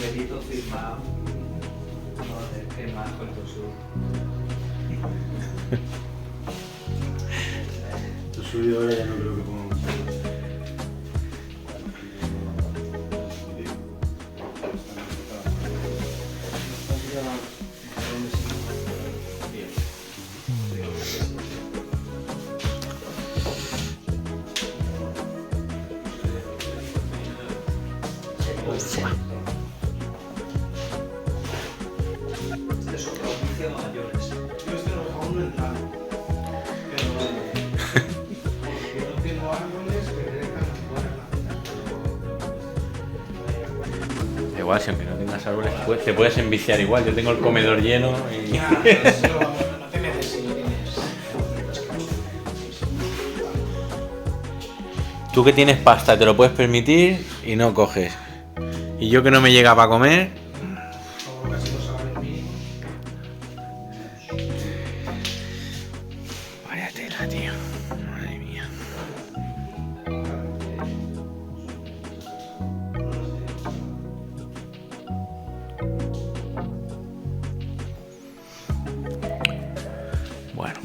Benito firmado. Joder, qué más con tu sur. Tu suyo ahora ya no creo que pongamos. Este es otro oficio de mayores. Yo este no, aún no he entrado. Pero porque no tengo árboles que crezcan fuera. Igual, si aunque no tengas árboles, te puedes enviciar igual. Yo tengo el comedor lleno y... Ya, pero eso no te metes si no tienes. Tú que tienes pasta, te lo puedes permitir y no coges. Y yo que no me llega para comer... Como casi los salarios mínimos. Vaya tela, tío. Madre mía. Bueno.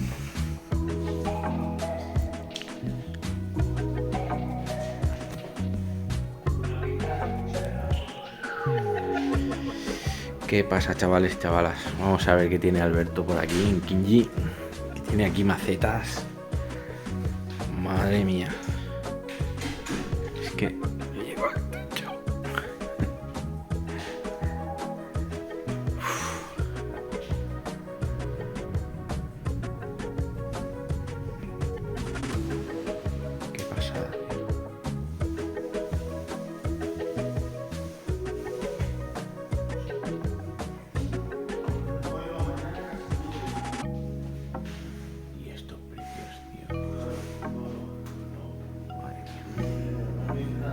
¿Qué pasa, chavales, chavalas? Vamos a ver qué tiene Alberto por aquí en Kinji. Que tiene aquí macetas. Madre mía. Es que no llego al techo. Qué pasada. Y estos precios, tío. Madre mía.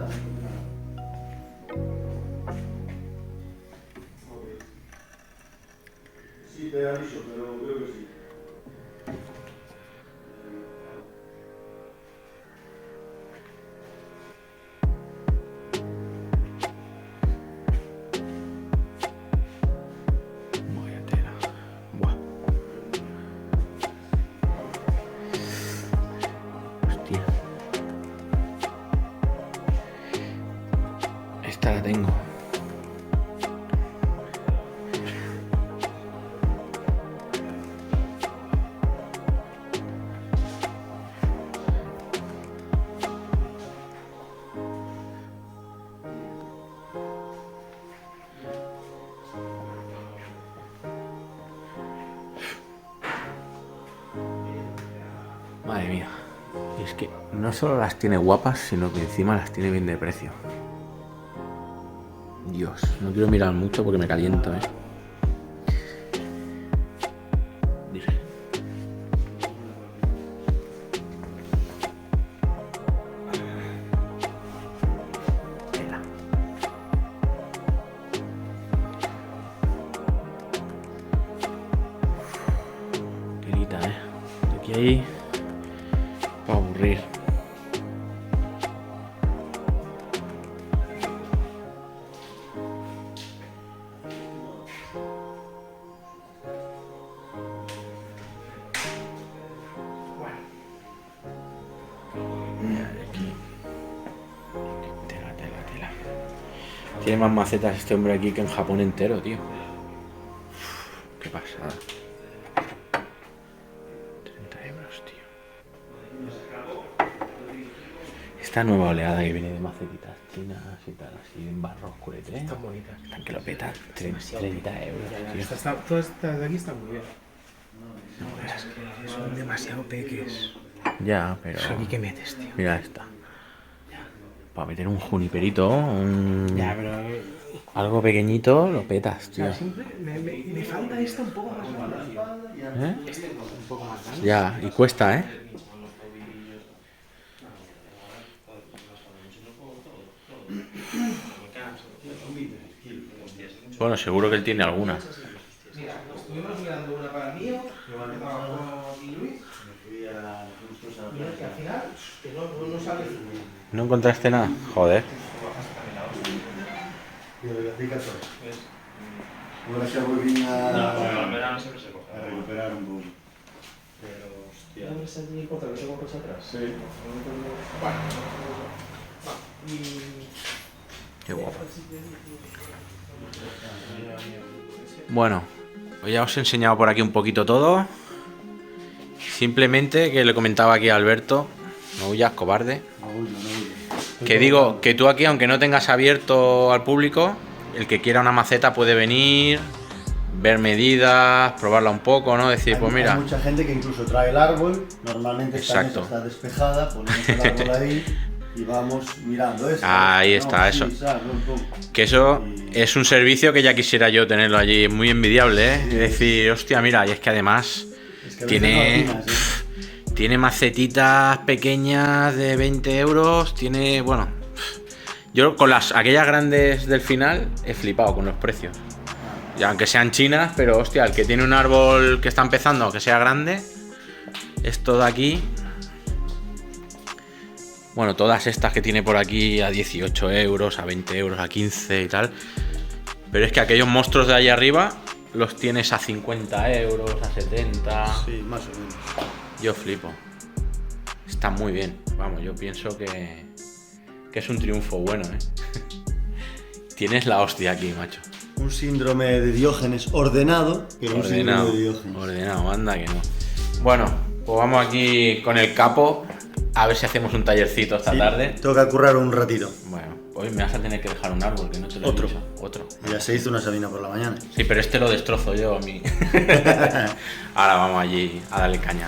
Sí, te aviso, pero creo que sí. Vaya tela. Buah. Hostia. Esta la tengo. Madre mía. Y es que no solo las tiene guapas, sino que encima las tiene bien de precio. Dios, no quiero mirar mucho porque me caliento, Dije. Tela. Telita, De aquí a ahí. Para aburrir. Mira de aquí. Tela. Tiene más macetas este hombre aquí que en Japón entero, tío. Qué pasada. 30 euros, tío. Esta nueva oleada que viene de macetitas chinas y tal, así en barro oscurete. Están bonitas. Están que lo petan. 30 euros, tío. Todas estas de aquí están muy bien. No, es que son demasiado peques. Ya, pero... ¿Eso aquí qué metes, tío? Mira esta. Para meter un juniperito, Ya, pero... algo pequeñito, lo petas, tío. siempre me falta esta un poco más grande. ¿Eh? Este un poco más grande. Ya, y cuesta, ¿eh? Bueno, seguro que él tiene alguna. Mira, estuvimos mirando una para el mío, que trabajó aquí Luis, mira que al final que no sale. ¿No encontraste nada? Joder. Y lo que hacía todo. ¿Ves? Ahora se vuelve No, bueno, en verano siempre se coge. a recuperar un poco. Pero, hostia. ¿Ya ves allí importa que tengo cosas atrás? Sí. Bueno, Qué guapo. Bueno, pues ya os he enseñado por aquí un poquito todo. Simplemente que le comentaba aquí a Alberto, no huyas, cobarde. No huyo. Que digo que tú aquí, aunque no tengas abierto al público, el que quiera una maceta puede venir, ver medidas, probarla un poco, ¿no? Decir, pues mira. Hay mucha gente que incluso trae el árbol, normalmente esta mesa Exacto. está despejada, ponemos el árbol ahí y vamos mirando esto. Ahí está, eso. Que eso es un servicio que ya quisiera yo tenerlo allí, muy envidiable, ¿eh? Sí. Es decir, hostia, mira, y es que además Es que a veces tiene, no atinas, tiene macetitas pequeñas de 20 euros, tiene, bueno, yo con aquellas grandes del final he flipado con los precios. Y aunque sean chinas, pero hostia, el que tiene un árbol que está empezando, que sea grande, esto de aquí, bueno, todas estas que tiene por aquí a 18 euros, a 20 euros, a 15 y tal, pero es que aquellos monstruos de ahí arriba los tienes a 50 euros, a 70. Sí, más o menos. Yo flipo. Está muy bien. Vamos, yo pienso que es un triunfo bueno, ¿eh? Tienes la hostia aquí, macho. Un síndrome de Diógenes ordenado, pero un síndrome de Diógenes. Ordenado, anda que no. Bueno, pues vamos aquí con el capo. A ver si hacemos un tallercito esta Sí, tarde. tengo que currar un ratito. Bueno, hoy me vas a tener que dejar un árbol, que no te lo Otro. he dicho. Otro. Ya se hizo una sabina por la mañana. Sí, pero este lo destrozo yo a mí. Ahora vamos allí a darle caña.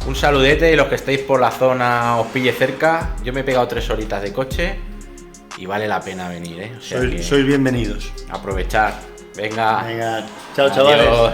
Un saludete y los que estéis por la zona os pille cerca. Yo me he pegado 3 horitas de coche y vale la pena venir, ¿eh? O sea que Sois bienvenidos. aprovechar. Venga. Venga, chao chavales. Adiós.